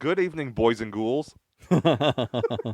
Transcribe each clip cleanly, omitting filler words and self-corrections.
Good evening, boys and ghouls. I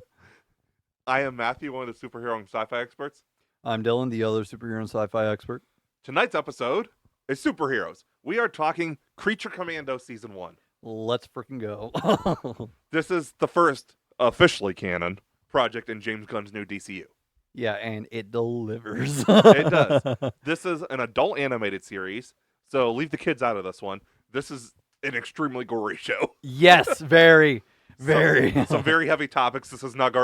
am Matthew, one of the superhero and sci-fi experts. I'm Dyllan, the other superhero and sci-fi expert. Tonight's episode is superheroes. We are talking Creature Commandos Season 1. Let's freaking go. This is the first officially canon project in James Gunn's new DCU. Yeah, and it delivers. It does. This is an adult animated series, so leave the kids out of this one. This is an extremely gory show. Yes, very. Some very heavy topics. This is not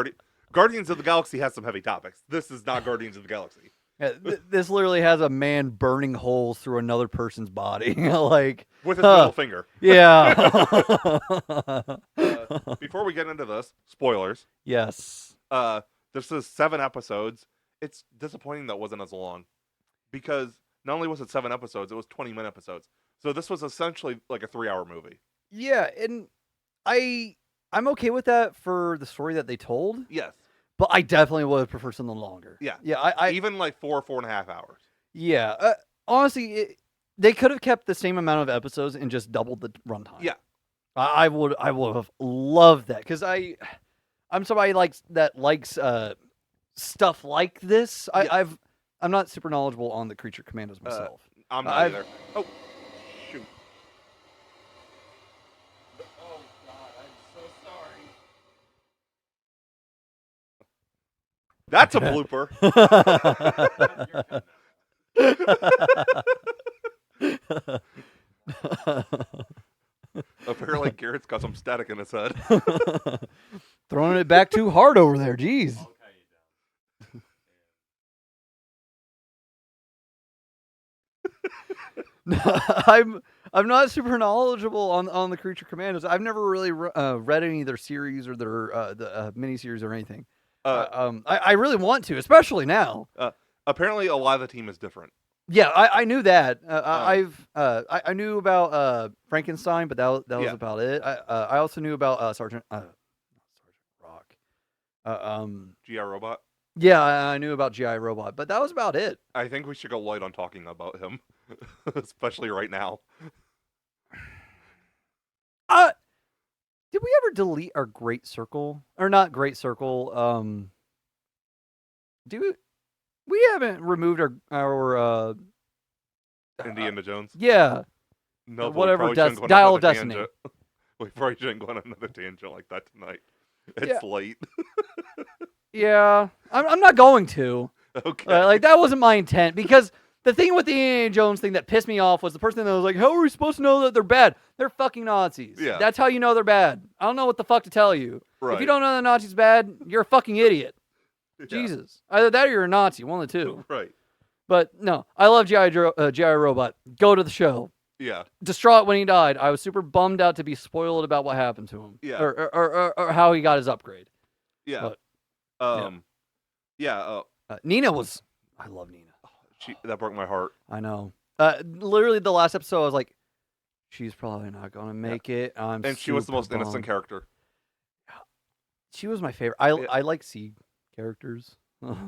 Guardians of the Galaxy has some heavy topics. This is not Guardians of the Galaxy. Yeah, this literally has a man burning holes through another person's body. Like with his middle finger. Yeah. Before we get into this, spoilers. Yes. This is 7 episodes. It's disappointing that it wasn't as long. Because not only was it 7 episodes, it was 20-minute episodes. So this was essentially like a 3-hour movie. Yeah, and I'm okay with that for the story that they told. Yes. But I definitely would prefer something longer. Yeah. Yeah, I even like 4.5 hours. Yeah. Honestly, they could have kept the same amount of episodes and just doubled the runtime. Yeah. I would have loved that because I'm somebody that likes stuff like this. Yeah. I'm not super knowledgeable on the Creature Commandos myself. I'm not either. Oh, shoot. Oh God, I'm so sorry. That's a blooper. Apparently, Garrett's got some static in his head. Throwing it back too hard over there. Jeez. I'm not super knowledgeable on the Creature Commandos. I've never really read any of their series or their the miniseries or anything. I really want to, especially now. Apparently, a lot of the team is different. Yeah, I knew that. I knew about Frankenstein, but that was about it. I also knew about Sergeant Rock. G.I. Robot. Yeah, I knew about G.I. Robot, but that was about it. I think we should go light on talking about him, especially right now. Did we ever delete our Great Circle? Or not Great Circle? We haven't removed our Indiana Jones? Yeah. No, whatever, Dial of Destiny. We probably shouldn't go on another tangent like that tonight. It's late. Yeah. I'm not going to. Okay. Like, that wasn't my intent, because the thing with the Indiana Jones thing that pissed me off was the person that was like, how are we supposed to know that they're bad? They're fucking Nazis. Yeah. That's how you know they're bad. I don't know what the fuck to tell you. Right. If you don't know the Nazis bad, you're a fucking idiot. Yeah. Jesus. Either that or you're a Nazi, one of the two. Right. But no, I love G.I. Robot. Go to the show. Yeah. Distraught when he died. I was super bummed out to be spoiled about what happened to him. Yeah. Or how he got his upgrade. Yeah. But, Nina was... I love Nina. That broke my heart. I know. Literally the last episode, I was like, she's probably not going to make it. And she was the most innocent character. She was my favorite. I like Seed characters.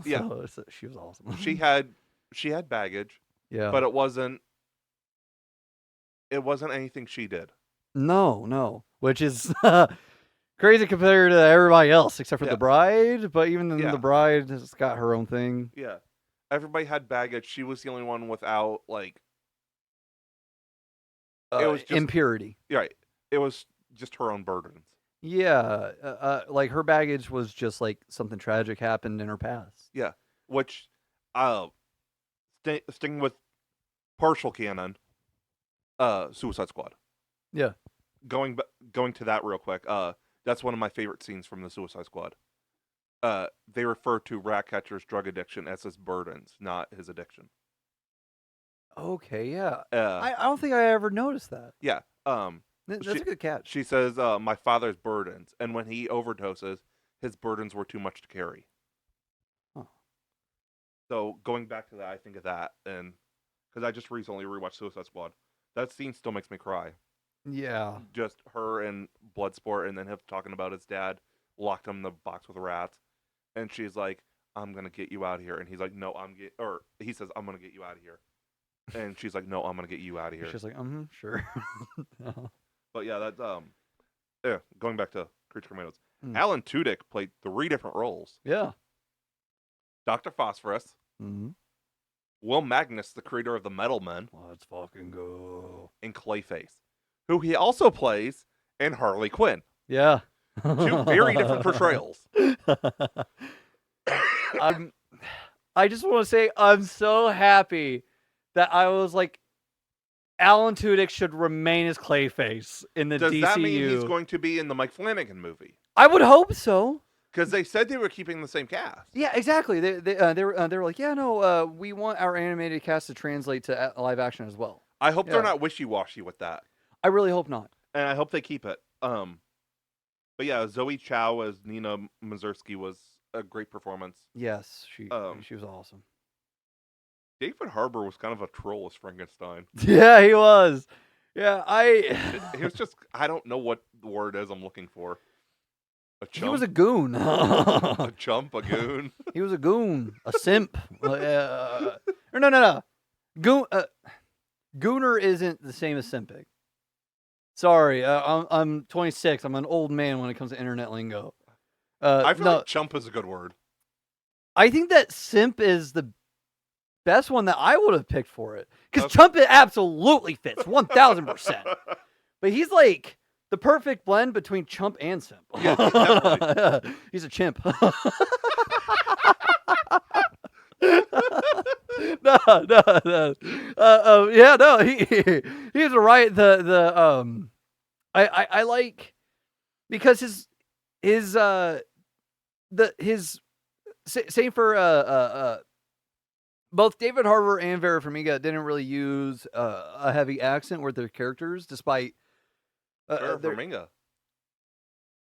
Yeah. So she was awesome. She had baggage. Yeah. But it wasn't anything she did. No. Which is crazy compared to everybody else, except for the bride. But even then, the bride has got her own thing. Yeah. Everybody had baggage. She was the only one without, like... it was just impurity. Right. It was just her own burdens. Yeah. Like, her baggage was just, like, something tragic happened in her past. Yeah. Which, sticking with partial canon, Suicide Squad. Yeah. Going to that real quick, that's one of my favorite scenes from the Suicide Squad. They refer to Ratcatcher's drug addiction as his burdens, not his addiction. Okay, yeah. I don't think I ever noticed that. Yeah. That's a good catch. She says, my father's burdens. And when he overdoses, his burdens were too much to carry. Huh. So going back to that, I think of that. And because I just recently rewatched Suicide Squad. That scene still makes me cry. Yeah. Just her and Bloodsport, and then him talking about his dad locked him in the box with rats. And she's like, I'm going to get you out of here. And he's like, no, he says, I'm going to get you out of here. And she's like, no, I'm going to get you out of here. She's like, sure. But yeah, that's, going back to Creature Commandos, Mm. Alan Tudyk played 3 different roles. Yeah. Dr. Phosphorus, Mm-hmm. Will Magnus, the creator of the Metal Men, Let's fucking go. and Clayface, who he also plays in Harley Quinn. Yeah. 2 very different portrayals. I just want to say I'm so happy that I was like, Alan Tudyk should remain as Clayface in the Does DCU. that mean he's going to be in the Mike Flanagan movie? I would hope so. Because they said they were keeping the same cast. Yeah, exactly. They were like, yeah, no, we want our animated cast to translate to live action as well. I hope they're not wishy-washy with that. I really hope not. And I hope they keep it. But yeah, Zoe Chow as Nina Mazursky was a great performance. Yes, she was awesome. David Harbour was kind of a troll as Frankenstein. Yeah, he was. Yeah, He was just, I don't know what the word is I'm looking for. A chump? He was a goon. A chump, a goon. He was a goon, a simp. No. Goon. Gooner isn't the same as simping. Sorry, I'm 26. I'm an old man when it comes to internet lingo. I feel like chump is a good word. I think that simp is the best one that I would have picked for it. Because chump it absolutely fits, 1,000%. But he's like the perfect blend between chump and simp. Yeah, definitely. He's a chimp. No. Yeah, no. He's right. I like because same for both David Harbour and Vera Farmiga didn't really use a heavy accent with their characters, despite Vera Farmiga.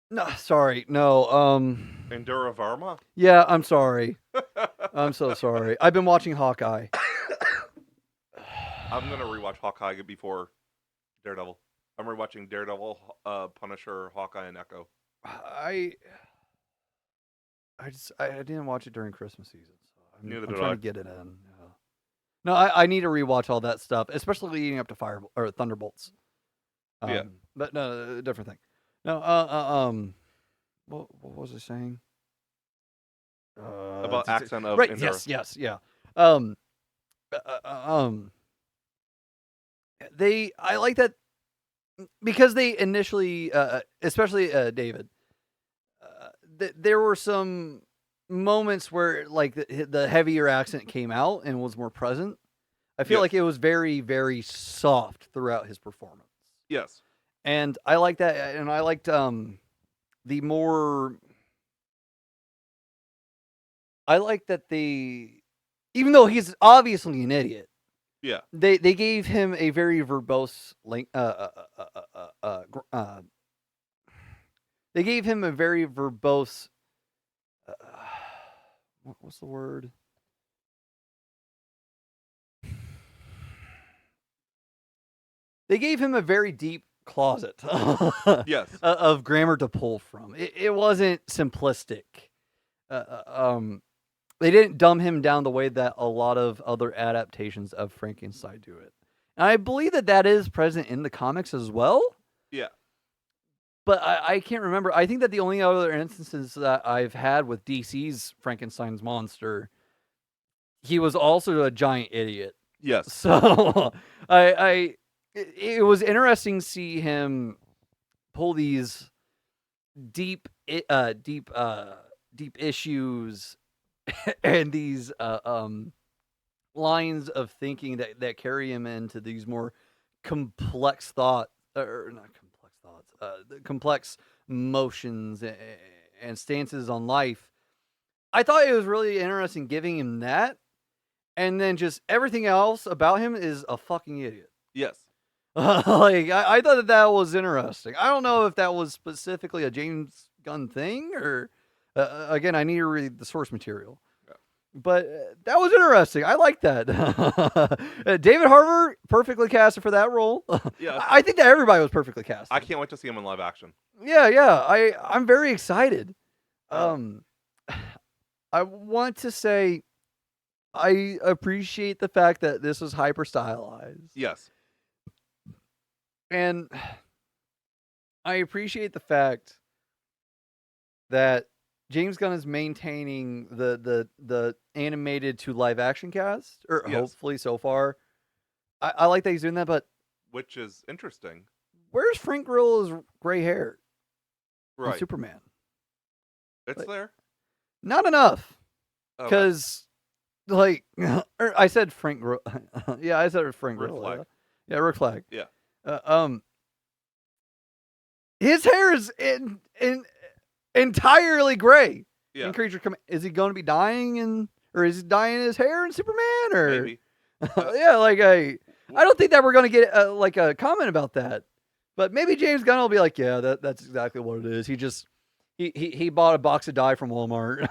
No, sorry, no. Endura Varma? Yeah, I'm sorry. I'm so sorry. I've been watching Hawkeye. I'm gonna rewatch Hawkeye before Daredevil. I'm rewatching Daredevil, Punisher, Hawkeye, and Echo. I didn't watch it during Christmas season, so I'm trying to get it in. Yeah. No, I need to rewatch all that stuff, especially leading up to Thunderbolts. Yeah, but no, different thing. No, what was I saying? About accent of right. Endura. Yes, yeah. I like that because they initially, especially David, there were some moments where like the heavier accent came out and was more present. I feel like it was very, very soft throughout his performance. Yes. And I like that, and I liked the more. I like that even though he's obviously an idiot. Yeah. They gave him a very verbose they gave him a very verbose. What's the word? They gave him a very deep closet Yes. of grammar to pull from. It wasn't simplistic. They didn't dumb him down the way that a lot of other adaptations of Frankenstein do it. And I believe that is present in the comics as well. Yeah. But I can't remember. I think that the only other instances that I've had with DC's Frankenstein's monster, he was also a giant idiot. Yes. So it was interesting to see him pull these deep issues and these lines of thinking that carry him into these more complex thoughts, or not complex thoughts, complex motions and stances on life. I thought it was really interesting giving him that, and then just everything else about him is a fucking idiot. Yes. Like I thought that was interesting. I don't know if that was specifically a James Gunn thing or. Again, I need to read the source material. Yeah. But that was interesting. I like that. David Harbour, perfectly casted for that role. Yeah. I think that everybody was perfectly casted. I can't wait to see him in live action. Yeah. I'm very excited. I want to say I appreciate the fact that this was hyper stylized. Yes. And I appreciate the fact that James Gunn is maintaining the animated to live action cast, or Yes. hopefully so far. I like that he's doing that, but which is interesting. where's Frank Grilla's gray hair in Right. Superman? It's there. Not enough. Okay. Because, like, I said Frank Grill. Yeah, I said Frank Rick Grill. Flag. Yeah, Rick Flag. Yeah. His hair is entirely gray. Yeah. In Creature Is he going to be dying or is he dyeing his hair in Superman? Or Maybe. yeah, like I don't think that we're going to get like a comment about that. But maybe James Gunn will be like, yeah, that's exactly what it is. He bought a box of dye from Walmart.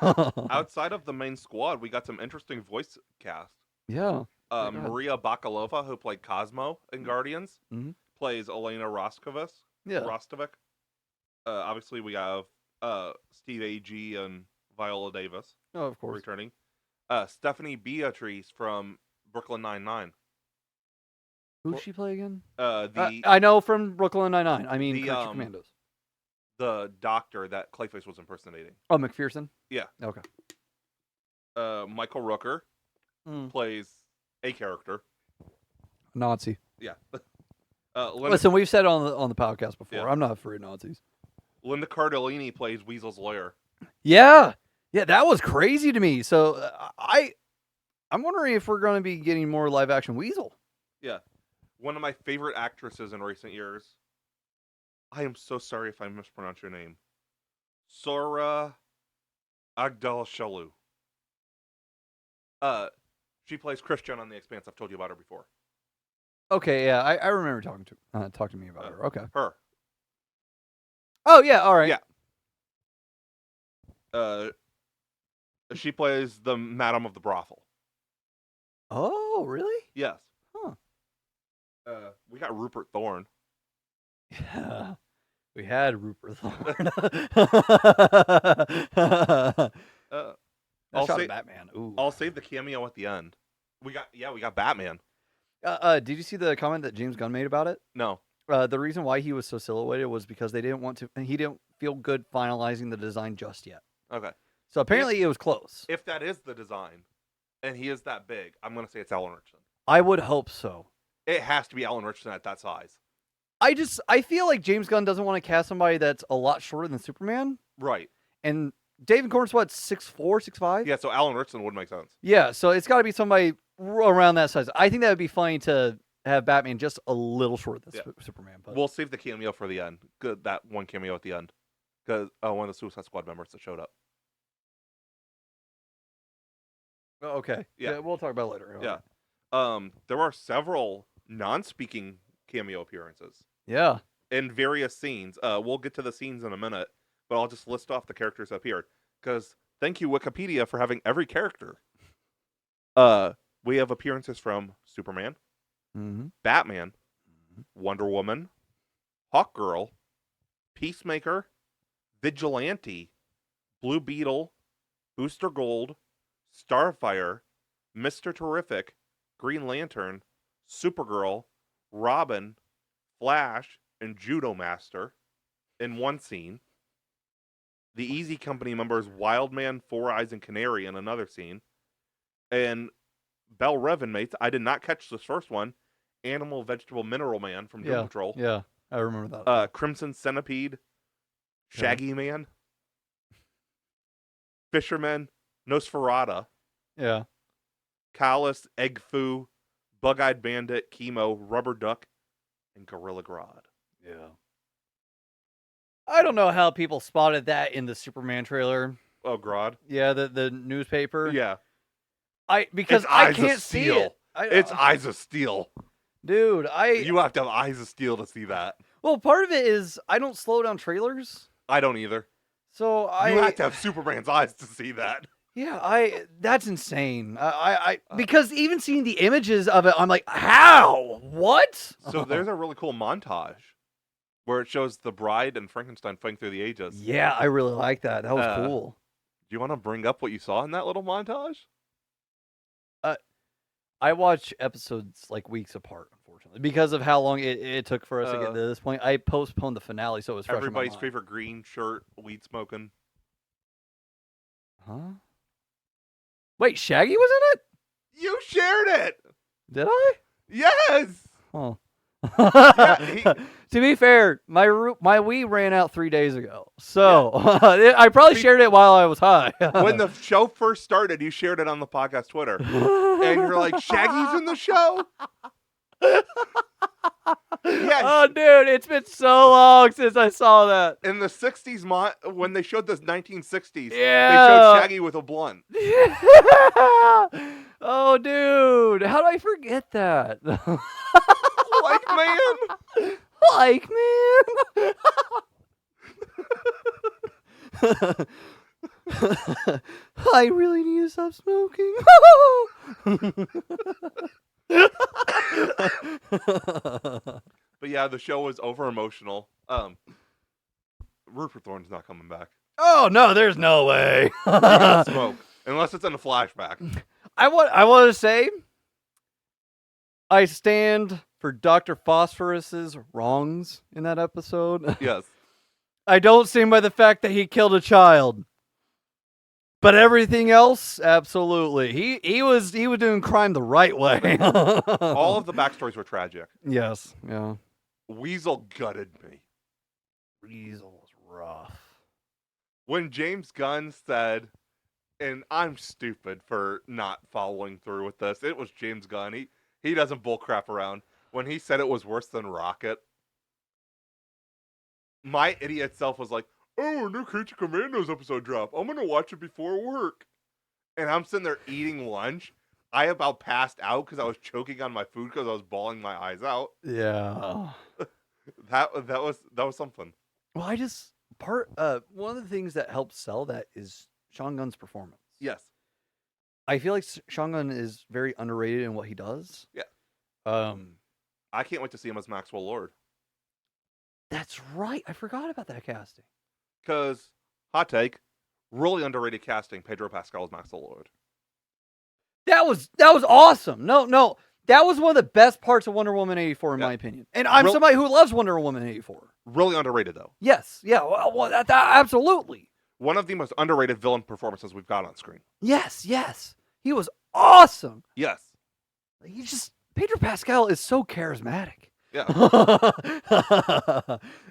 Outside of the main squad, we got some interesting voice cast. Yeah. Maria Bakalova, who played Cosmo in Guardians, Mhm. plays Elena Rostovich. Yeah. Rostovich. Obviously, we have Steve Agee and Viola Davis. Oh, of course. Returning. Stephanie Beatrice from Brooklyn Nine-Nine. Who'd she play again? I know from Brooklyn Nine-Nine. I mean, the, Creature Commandos. The doctor that Clayface was impersonating. Oh, McPherson? Yeah. Okay. Michael Rooker plays a character. Nazi. Yeah. Listen, we've said it on the podcast before. Yeah. I'm not afraid of Nazis. Linda Cardellini plays Weasel's lawyer. Yeah. Yeah, that was crazy to me. So I'm wondering if we're going to be getting more live action Weasel. Yeah. One of my favorite actresses in recent years. I am so sorry if I mispronounce your name. Sora Agdal-Shalu. She plays Christian on The Expanse. I've told you about her before. Okay, yeah, I remember talking to me about her. Okay. Her. Oh yeah, all right. Yeah. She plays the Madam of the Brothel. Oh, really? Yes. Huh. We got Rupert Thorne. Yeah. We had Rupert Thorne. I'll shot say of Batman. Ooh. I'll save the cameo at the end. We got Batman. Did you see the comment that James Gunn made about it? No. The reason why he was so silhouetted was because he didn't feel good finalizing the design just yet. Okay. So apparently it was close. If that is the design, and he is that big, I'm gonna say it's Alan Richardson. I would hope so. It has to be Alan Richardson at that size. I feel like James Gunn doesn't want to cast somebody that's a lot shorter than Superman. Right. And David Corn's what, 6'4", 6'5"? Yeah, so Alan Richardson would make sense. Yeah, so it's got to be somebody around that size. I think that would be funny to have Batman just a little shorter than Superman. But we'll save the cameo for the end. Good, that one cameo at the end. Because one of the Suicide Squad members that showed up. Oh, okay. Yeah, we'll talk about it later. Yeah. There are several non-speaking cameo appearances. Yeah. In various scenes. We'll get to the scenes in a minute, but I'll just list off the characters that appeared. Because thank you, Wikipedia, for having every character. We have appearances from Superman, Batman, Wonder Woman, Hawkgirl, Peacemaker, Vigilante, Blue Beetle, Booster Gold, Starfire, Mr. Terrific, Green Lantern, Supergirl, Robin, Flash, and Judo Master in one scene. The Easy Company members Wildman, Four Eyes, and Canary in another scene. And Bell Rev inmates, I did not catch this first one, Animal, Vegetable, Mineral Man from Doom Patrol. Yeah, I remember that. Crimson Centipede, Shaggy Man, Fisherman, Nosferatu. Yeah. Callus, Egg Foo, Bug-Eyed Bandit, Chemo, Rubber Duck, and Gorilla Grodd. Yeah. I don't know how people spotted that in the Superman trailer. Oh, Grodd? Yeah, the newspaper. Yeah. Because I can't see it. It's Eyes of Steel. Dude, You have to have Eyes of Steel to see that. Well, part of it is I don't slow down trailers. I don't either. So You have to have Superman's eyes to see that. Yeah, that's insane. Because even seeing the images of it, I'm like, how? What? So there's a really cool montage where it shows the Bride and Frankenstein fighting through the ages. Yeah, I really like that. That was cool. Do you want to bring up what you saw in that little montage? I watch episodes like weeks apart, unfortunately, because of how long it took for us to get to this point. I postponed the finale, so it was fresh in my Everybody's mind. favorite green shirt, weed smoking. Huh? Wait, Shaggy was in it? You shared it. Did I? Yes. Oh. Yeah, To be fair, my weed ran out 3 days ago, so I probably shared it while I was high. When the show first started, you shared it on the podcast Twitter, and you're like, "Shaggy's in the show." Yeah. Oh, dude, it's been so long since I saw that. In the 60s, when they showed the 1960s, Yeah. they showed Shaggy with a blunt. Oh, dude, how do I forget that? Like, man. Like, man. I really need to stop smoking. But yeah, the show was over emotional. Rupert Thorne's not coming back. Oh no, there's no way. He got smoke, unless it's in a flashback. I want to say, I stand for Dr. Phosphorus's wrongs in that episode. Yes. I don't stand by the fact that he killed a child. But everything else, absolutely. He was doing crime the right way. All of the backstories were tragic. Yes, yeah. Weasel gutted me. Weasel was rough. When James Gunn said, and I'm stupid for not following through with this, it was James Gunn. He doesn't bullcrap around. When he said it was worse than Rocket, my idiot self was like, "Oh, a new Creature Commandos episode drop. I'm going to watch it before work." And I'm sitting there eating lunch. I about passed out because I was choking on my food because I was bawling my eyes out. Yeah. That was something. Well, one of the things that helps sell that is Sean Gunn's performance. Yes. I feel like Sean Gunn is very underrated in what he does. Yeah. I can't wait to see him as Maxwell Lord. That's right. I forgot about that casting. Because, hot take, really underrated casting, Pedro Pascal as Maxwell Lord. That was awesome. No. That was one of the best parts of Wonder Woman 84, in my opinion. And I'm somebody who loves Wonder Woman 84. Really underrated, though. Yes. Yeah. Well, that absolutely. One of the most underrated villain performances we've got on screen. Yes. He was awesome. Yes. Pedro Pascal is so charismatic. Yeah.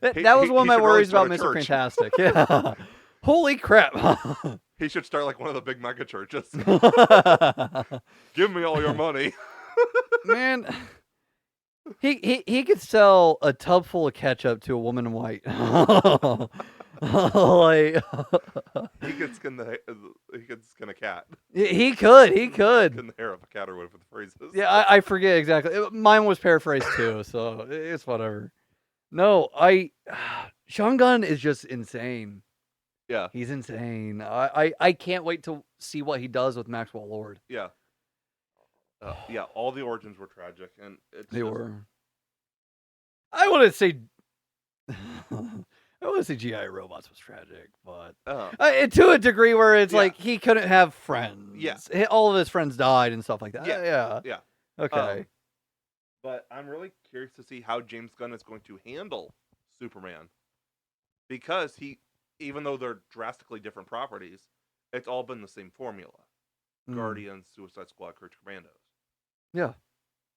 That was one of my worries about Mr. Fantastic. Yeah. Holy crap. He should start like one of the big mega churches. Give me all your money. Man, he could sell a tub full of ketchup to a woman in white. Like, he could skin a cat. He could. Skin the hair of a cat or whatever the phrase is. Yeah, I forget exactly. Mine was paraphrased too, so it's whatever. No, Sean Gunn is just insane. Yeah. He's insane. I can't wait to see what he does with Maxwell Lord. Yeah. Yeah, all the origins were tragic, and they were. I wouldn't say GI Robots was tragic, but to a degree where it's like he couldn't have friends. Yeah. All of his friends died and stuff like that. Yeah. Okay. But I'm really curious to see how James Gunn is going to handle Superman, because even though they're drastically different properties, it's all been the same formula. Guardians, Suicide Squad, Creature Commandos. Yeah.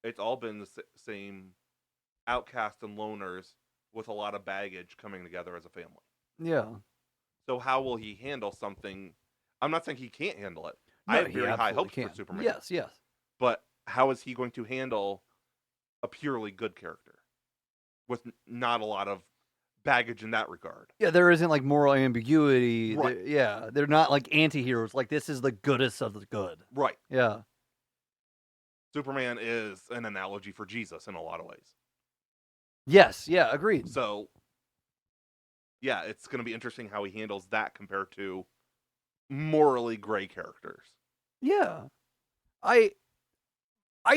It's all been the same outcasts and loners with a lot of baggage coming together as a family. Yeah. So how will he handle something? I'm not saying he can't handle it. No, I have very high hopes for Superman. Yes. But how is he going to handle a purely good character with not a lot of baggage in that regard? Yeah, there isn't like moral ambiguity. Right. They're not like anti-heroes. Like, this is the goodest of the good. Right. Yeah. Superman is an analogy for Jesus in a lot of ways. Yes, yeah, agreed. So, yeah, it's going to be interesting how he handles that compared to morally gray characters. Yeah. I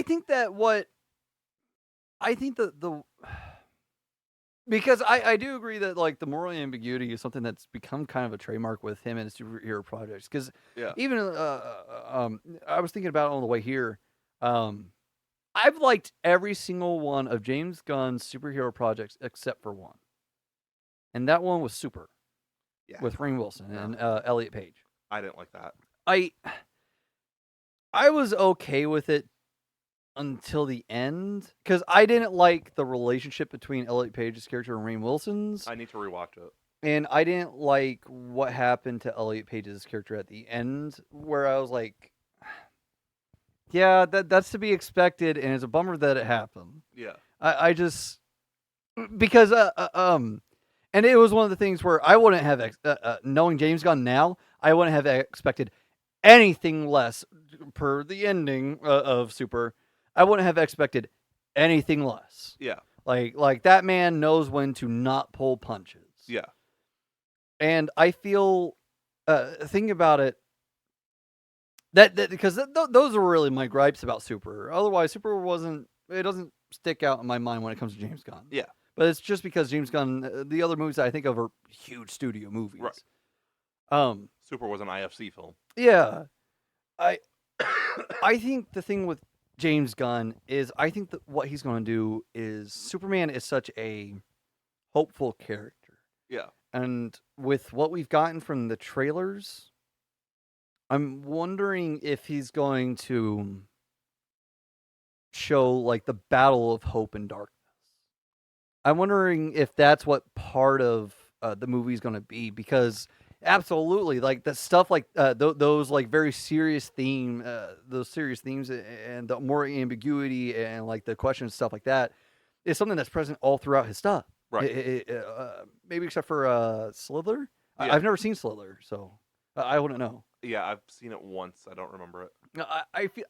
think that because I do agree that like the moral ambiguity is something that's become kind of a trademark with him and his superhero projects. Because even I was thinking about it on the way here. I've liked every single one of James Gunn's superhero projects except for one, and that one was Super with Rainn Wilson and Elliot Page. I didn't like that. I was okay with it until the end because I didn't like the relationship between Elliot Page's character and Rainn Wilson's. I need to rewatch it. And I didn't like what happened to Elliot Page's character at the end, where I was like, yeah, that's to be expected, and it's a bummer that it happened. Yeah. I just because and it was one of the things where I wouldn't have knowing James Gunn now, I wouldn't have expected anything less per the ending of Super. I wouldn't have expected anything less. Yeah. Like that man knows when to not pull punches. Yeah. And I feel, thinking about it, that because those are really my gripes about Super. Otherwise, Super it doesn't stick out in my mind when it comes to James Gunn. Yeah. But it's just because James Gunn, the other movies I think of are huge studio movies. Right. Super was an IFC film. Yeah. I think the thing with James Gunn is I think that what he's going to do is Superman is such a hopeful character. Yeah. And with what we've gotten from the trailers, I'm wondering if he's going to show like the battle of hope and darkness. I'm wondering if that's what part of the movie is going to be, because absolutely, like the stuff like those like very serious those serious themes and the more ambiguity and like the questions, stuff like that is something that's present all throughout his stuff. Right. Maybe except for Slither. Yeah. I've never seen Slither, so I wouldn't know. Yeah, I've seen it once. I don't remember it. I feel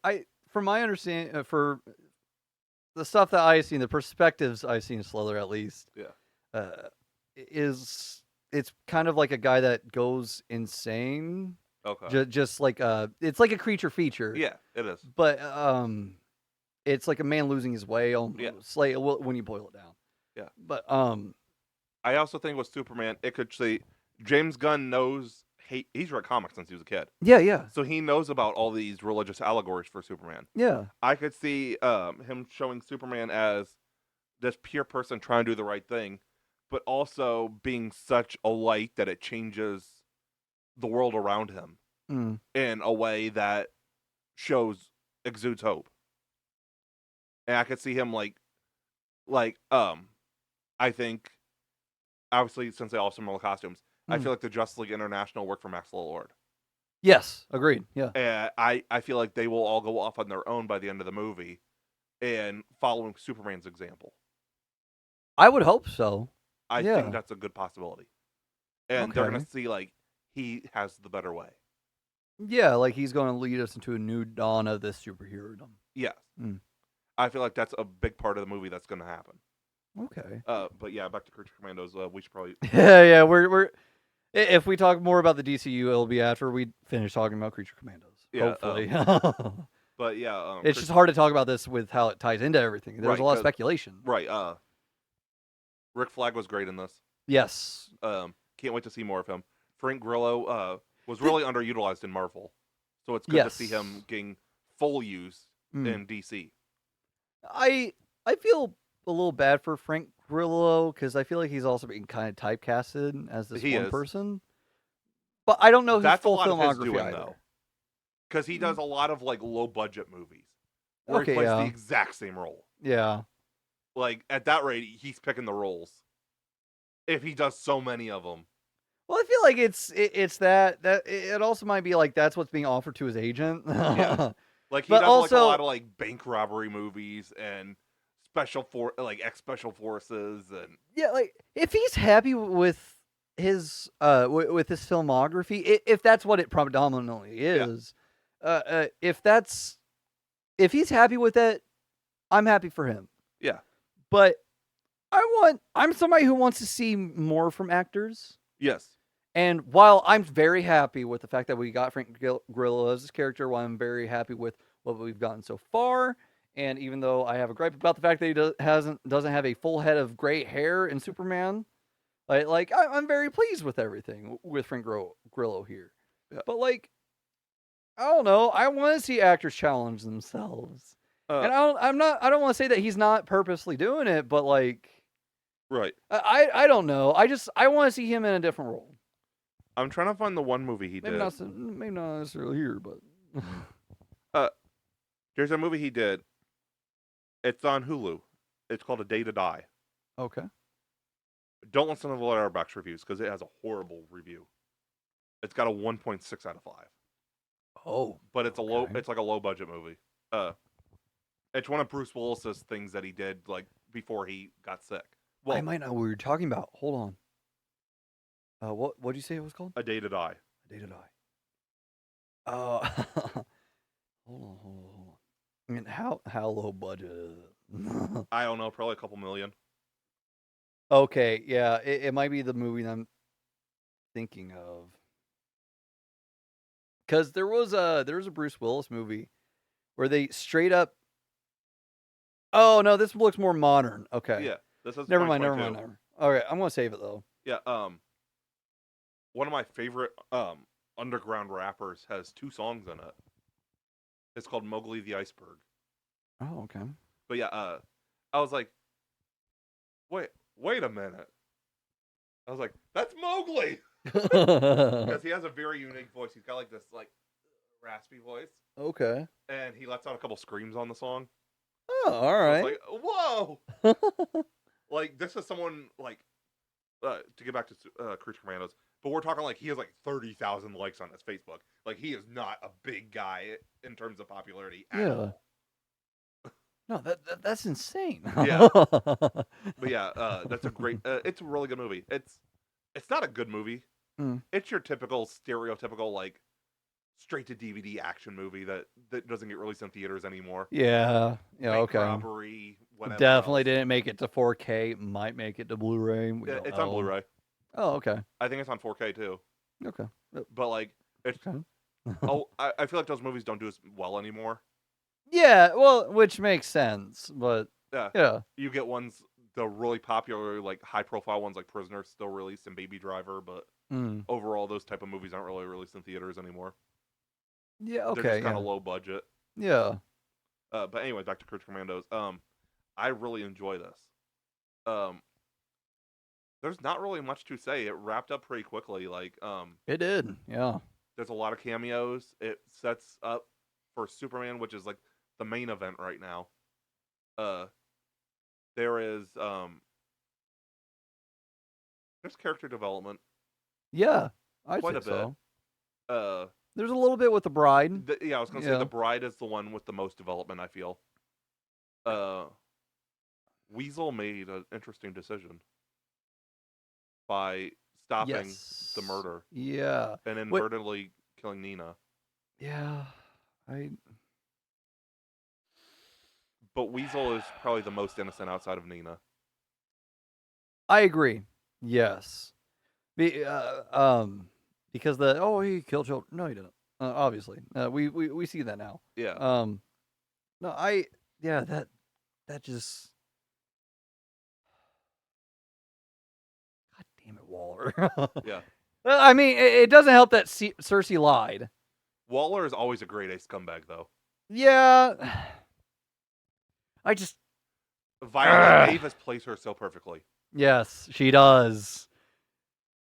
from my understanding, for the stuff that I've seen, the perspectives I've seen Slither at least, it's kind of like a guy that goes insane. Okay. Just like it's like a creature feature. Yeah, it is. But it's like a man losing his way almost. Yeah. Like when you boil it down. Yeah. But I also think with Superman, it could say James Gunn knows he's read comics since he was a kid. Yeah. So he knows about all these religious allegories for Superman. Yeah. I could see him showing Superman as this pure person trying to do the right thing, but also being such a light that it changes the world around him in a way that exudes hope. And I could see him I think, obviously, since they all have similar costumes, I feel like the Justice League International work for Max Lord. Yes, agreed. Yeah. And I feel like they will all go off on their own by the end of the movie and following Superman's example. I would hope so. I think that's a good possibility. And they're going to see, like, he has the better way. Yeah, like he's going to lead us into a new dawn of this superhero-dom. Yes. I feel like that's a big part of the movie that's going to happen. Okay. But yeah, back to Creature Commandos. We should probably. Yeah. We're if we talk more about the DCU, it'll be after we finish talking about Creature Commandos. Yeah. Hopefully. But yeah, it's just hard to talk about this with how it ties into everything. There's a lot of speculation. Right. Rick Flag was great in this. Yes. Can't wait to see more of him. Frank Grillo was really underutilized in Marvel, so it's good to see him getting full use in DC. I feel a little bad for Frank Grillo because I feel like he's also being kind of typecasted as this person. But I don't know his full filmography either. Because he does a lot of like low budget movies where he plays the exact same role. Yeah. Like at that rate, he's picking the roles. If he does so many of them. Well, I feel like it's that it also might be like that's what's being offered to his agent. Yeah. Like he does also, like a lot of like bank robbery movies and ex-special forces and like if he's happy with his with his filmography, if that's what it predominantly is, if he's happy with it, I'm happy for him. Yeah. But I'm somebody who wants to see more from actors. Yes. And while I'm very happy with the fact that we got Frank Grillo as his character, while I'm very happy with what we've gotten so far, and even though I have a gripe about the fact that he doesn't have a full head of gray hair in Superman, I'm very pleased with everything with Frank Grillo here. Yeah. But I don't know. I want to see actors challenge themselves. And I don't want to say that he's not purposely doing it, but like, right. I don't know. I want to see him in a different role. I'm trying to find the one movie he did. Maybe not necessarily here, but there's a movie he did. It's on Hulu. It's called A Day to Die. Okay. Don't listen to the Letterboxd reviews because it has a horrible review. It's got a 1.6 out of 5. Oh, but it's it's like a low budget movie. It's one of Bruce Willis's things that he did like before he got sick. Well, I might know what you're talking about. Hold on. What'd you say it was called? A Day to Die. A Day to Die. Hold on. I mean, how low budget is it? I don't know, probably a couple million. Okay, yeah, it might be the movie that I'm thinking of. Because there was a Bruce Willis movie where they straight up. Oh no, this looks more modern. Okay. Yeah, this is never mind. All right, I'm gonna save it though. Yeah. One of my favorite underground rappers has 2 songs in it. It's called Mowgli the Iceberg. Oh, okay. But yeah, I was like, wait a minute. I was like, that's Mowgli. Because he has a very unique voice. He's got like this like raspy voice. Okay. And he lets out a couple screams on the song. Oh, all right. So like, whoa! Like this is someone like to get back to Creature Commandos, but we're talking like he has like 30,000 likes on his Facebook. Like he is not a big guy in terms of popularity at all. No, that's insane. Yeah. But yeah, that's a great. It's a really good movie. It's not a good movie. It's your typical stereotypical like straight to DVD action movie that doesn't get released in theaters anymore. Yeah. Okay. Robbery, whatever. Definitely didn't make it to 4K. Might make it to Blu-ray. It's on Blu-ray. Oh, okay. I think it's on 4K too. Okay. But like, it's okay. I feel like those movies don't do as well anymore. Yeah, well, which makes sense, but yeah. You get ones, the really popular, like high-profile ones, like Prisoner, still released and Baby Driver, but overall, those type of movies aren't really released in theaters anymore. Yeah, okay. They're just kind of low budget. Yeah. But anyway, back to Creature Commandos. I really enjoy this. There's not really much to say. It wrapped up pretty quickly. Like, it did. Yeah. There's a lot of cameos. It sets up for Superman, which is like the main event right now. There is there's character development. Yeah, I'd quite say a bit. So. There's a little bit with the bride. I was gonna say the bride is the one with the most development, I feel. Weasel made an interesting decision by stopping the murder. Yeah. And inadvertently killing Nina. Yeah. But Weasel is probably the most innocent outside of Nina. I agree. Yes. Because he killed children. No, he didn't. Obviously, we see that now. Yeah. That just. God damn it, Waller. Yeah. I mean, it doesn't help that Cersei lied. Waller is always a grade A scumbag, though. Yeah. Viola Davis plays her so perfectly. Yes, she does.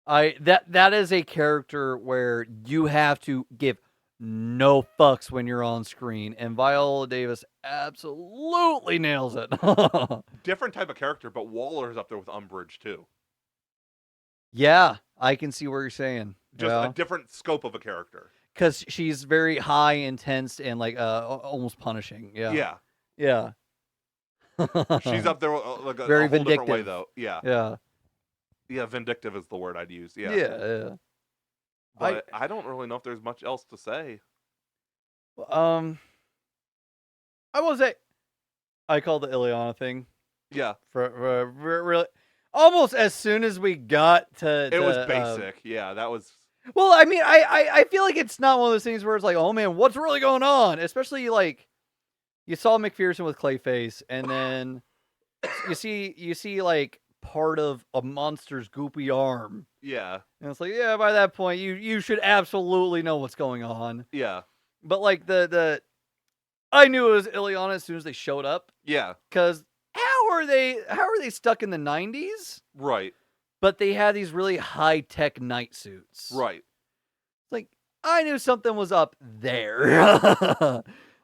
That is a character where you have to give no fucks when you're on screen, and Viola Davis absolutely nails it. Different type of character, but Waller is up there with Umbridge too. Yeah, I can see what you're saying. Just a different scope of a character. Because she's very high, intense, and like almost punishing. Yeah. Yeah. She's up there like a very whole vindictive. different way, though. Yeah. Yeah, vindictive is the word I'd use. Yeah. Yeah. But I don't really know if there's much else to say. I will say, I call the Ileana thing. Yeah. For really, almost as soon as we got to it was basic. Yeah, that was. Well, I mean, I feel like it's not one of those things where it's like, oh man, what's really going on? Especially like, you saw McPherson with Clayface, and then you see like part of a monster's goopy arm. Yeah. And it's like, yeah, by that point, you should absolutely know what's going on. Yeah. But like the I knew it was Ileana as soon as they showed up. Yeah. Because how are they stuck in the 90s? Right. But they had these really high-tech night suits. Right. Like, I knew something was up there.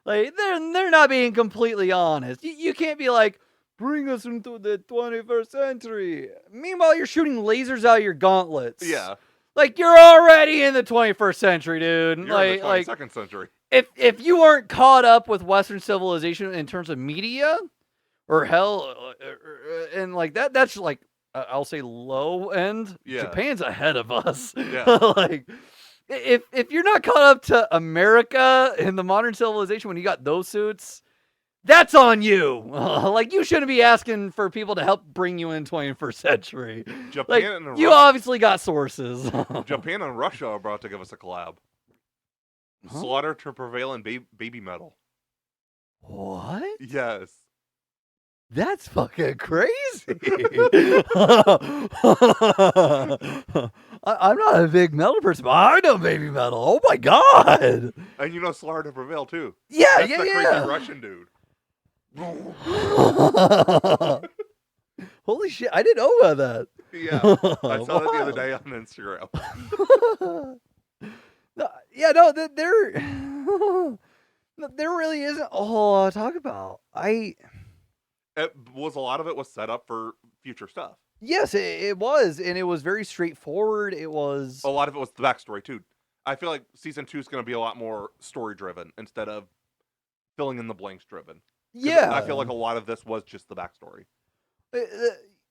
Like, they're not being completely honest. You can't be like, bring us into the 21st century. Meanwhile, you're shooting lasers out of your gauntlets. Yeah. Like, you're already in the 21st century, dude. You're in the 22nd century. If you aren't caught up with Western civilization in terms of media, or hell, and like that's like, I'll say low end. Yeah. Japan's ahead of us. Yeah. Like, if you're not caught up to America in the modern civilization when you got those suits, that's on you. Like, you shouldn't be asking for people to help bring you in 21st century. Japan Like, and you obviously got sources. Japan and Russia are about to give us a collab. Huh? Slaughter to Prevail and Baby Metal. What? Yes. That's fucking crazy. I'm not a big metal person, but I know Baby Metal. Oh my god. And you know Slaughter to Prevail too. Yeah, That's the crazy Russian dude. Holy shit, I didn't know about that. Yeah. I saw that the other day on Instagram. There really isn't a whole lot to talk about. A lot of it was set up for future stuff. Yes, it was, and it was very straightforward. It was A lot of it was the backstory too. I feel like season 2 is going to be a lot more story driven instead of filling in the blanks driven. Yeah, I feel like a lot of this was just the backstory.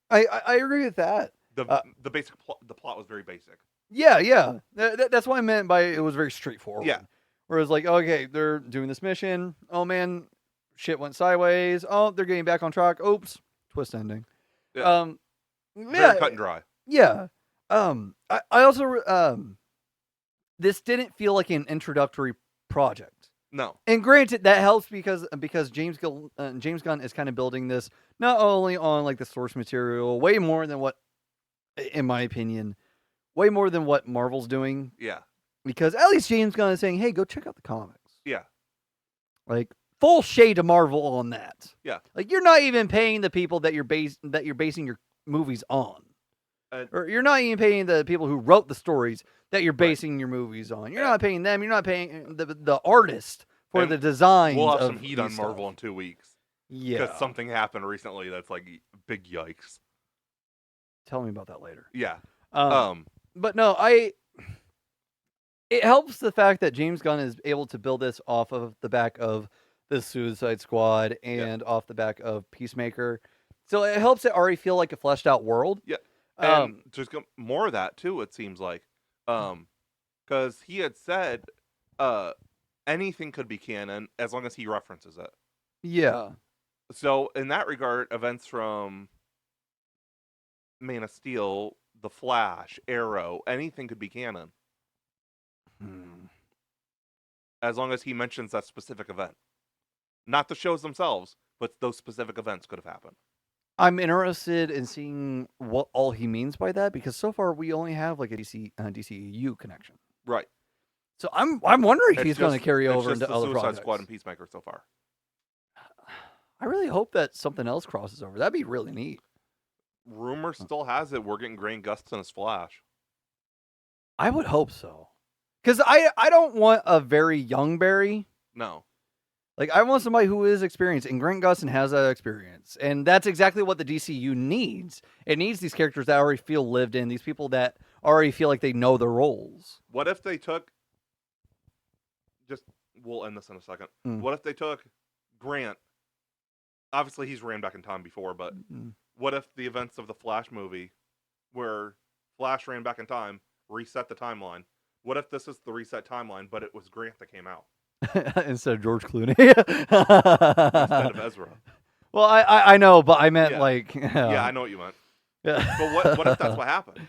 I agree with that. The basic the plot was very basic. Yeah. That's what I meant by it was very straightforward. Yeah. Where it's like, okay, they're doing this mission. Oh man, shit went sideways. Oh, they're getting back on track. Oops, twist ending. Yeah. Very cut and dry. Yeah. I also this didn't feel like an introductory project. No. And granted, that helps because James Gunn is kind of building this not only on like the source material, way more than what, in my opinion, way more than what Marvel's doing. Yeah. Because at least James Gunn is saying, "Hey, go check out the comics." Yeah. Like full shade to Marvel on that. Yeah. Like you're not even paying the people that you're basing your movies on. Or you're not even paying the people who wrote the stories that you're basing your movies on. You're not paying them. You're not paying the artist for the design. We'll have some heat on Marvel in 2 weeks. Yeah. Because something happened recently that's like big yikes. Tell me about that later. Yeah. But no, it helps the fact that James Gunn is able to build this off of the back of the Suicide Squad and off the back of Peacemaker. So it helps it already feel like a fleshed out world. Yeah. And just more of that too, it seems like. Because he had said anything could be canon as long as he references it. Yeah. So in that regard, events from Man of Steel, The Flash, Arrow, anything could be canon. As long as he mentions that specific event. Not the shows themselves, but those specific events could have happened. I'm interested in seeing what all he means by that, because so far we only have like a DCEU connection. Right. So I'm wondering if he's going to carry over into other Suicide projects. Squad and Peacemaker so far. I really hope that something else crosses over. That'd be really neat. Rumor still has it we're getting Grant Gustin as Flash. I would hope so. Because I don't want a very young Barry. No. Like, I want somebody who is experienced, and Grant Gustin has that experience. And that's exactly what the DCU needs. It needs these characters that already feel lived in, these people that already feel like they know their roles. What if they took... We'll end this in a second. What if they took Grant... Obviously, he's ran back in time before, but what if the events of the Flash movie, where Flash ran back in time, reset the timeline? What if this is the reset timeline, but it was Grant that came out? Instead of George Clooney. Instead of Ezra. Well, I know, but I meant like... Yeah, I know what you meant. But what if that's what happened?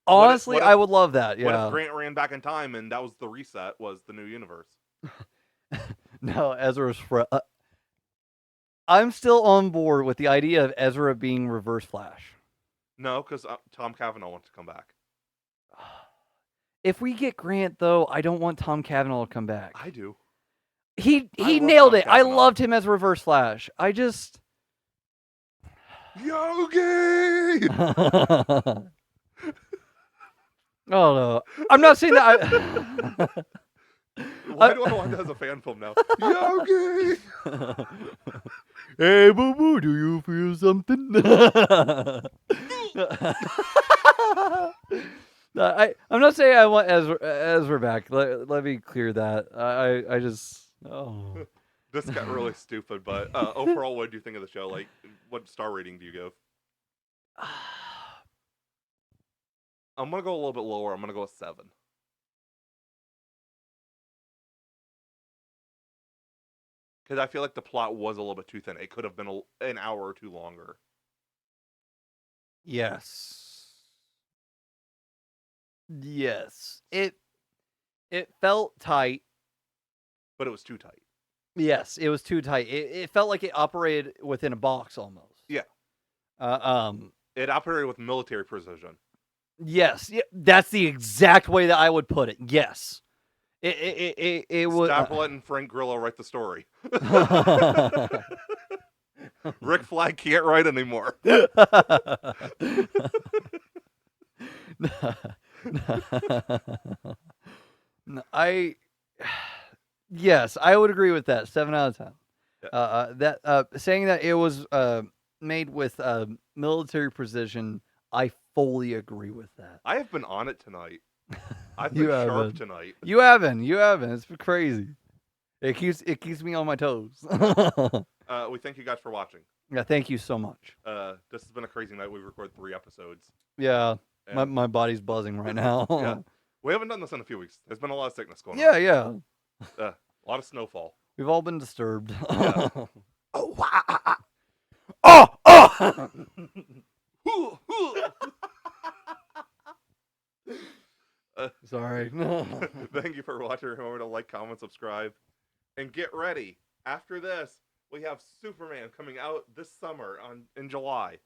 Honestly, I would love that, yeah. What if Grant ran back in time and that was the reset, was the new universe? No, Ezra's... I'm still on board with the idea of Ezra being Reverse Flash. No, because Tom Cavanaugh wants to come back. If we get Grant, though, I don't want Tom Cavanaugh to come back. I do. He love nailed Tom it. I Cavanaugh. loved him as Reverse Flash. I just Yogi! Oh no, I'm not saying that. Why do I want that as a fan film now? Yogi! Hey, boo boo, do you feel something? I'm not saying I want Ezra back. Let me clear that. I just This got really stupid, but overall, what do you think of the show? Like, what star rating do you give? I'm gonna go a little bit lower. I'm gonna go with 7. Because I feel like the plot was a little bit too thin. It could have been an hour or two longer. Yes. It felt tight. But it was too tight. Yes, it was too tight. It felt like it operated within a box almost. Yeah. It operated with military precision. Yes, that's the exact way that I would put it. Yes. It was. Stop letting Frank Grillo write the story. Rick Flag can't write anymore. Yes, I would agree with that. 7 out of 10. Yeah. Saying that it was made with military precision, I fully agree with that. I have been on it tonight. I've been sharp tonight. You haven't. It's been crazy. It keeps me on my toes. We thank you guys for watching. Yeah, thank you so much. This has been a crazy night. We've recorded 3 episodes. Yeah, my body's buzzing right now. Yeah. We haven't done this in a few weeks. There's been a lot of sickness going on. Yeah. A lot of snowfall. We've all been disturbed. Yeah. Sorry. Thank you for watching. Remember to like, comment, subscribe, and get ready. After this, we have Superman coming out this summer in July.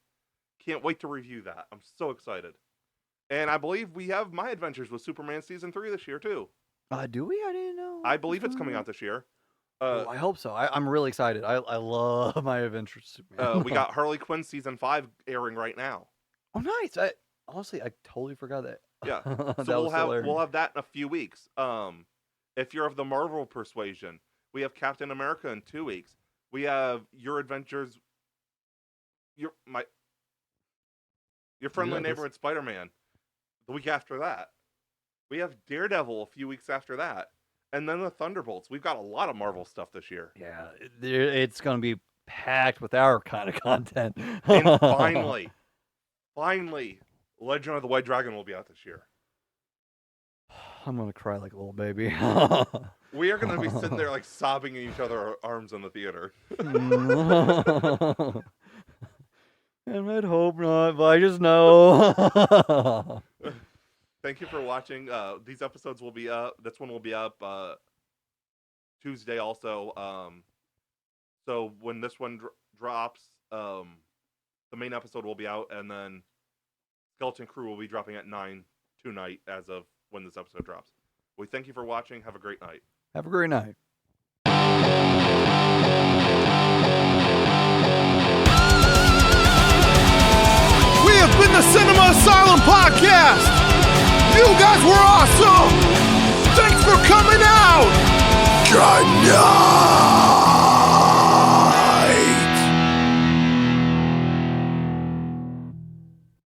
Can't wait to review that. I'm so excited. And I believe we have My Adventures with Superman Season 3 this year, too. Do we? I didn't know. I believe it's coming out this year. I hope so. I'm really excited. I love My Adventures with Superman. We got Harley Quinn Season 5 airing right now. Oh, nice. Honestly, I totally forgot that. Yeah. So we'll have that in a few weeks. If you're of the Marvel persuasion, we have Captain America in 2 weeks. We have Your Adventures, Your Friendly Neighborhood Spider-Man the week after that. We have Daredevil a few weeks after that. And then the Thunderbolts. We've got a lot of Marvel stuff this year. Yeah, it's going to be packed with our kind of content. And finally, Legend of the White Dragon will be out this year. I'm going to cry like a little baby. We are going to be sitting there like sobbing in each other's arms in the theater. And I'd hope not, but I just know. Thank you for watching. These episodes will be up. This one will be up Tuesday also. So when this one drops, the main episode will be out, and then Skeleton Crew will be dropping at 9 tonight as of when this episode drops. We thank you for watching. Have a great night. Have a great night. We have been the Cinema Asylum Podcast. You guys were awesome. Thanks for coming out. God, no.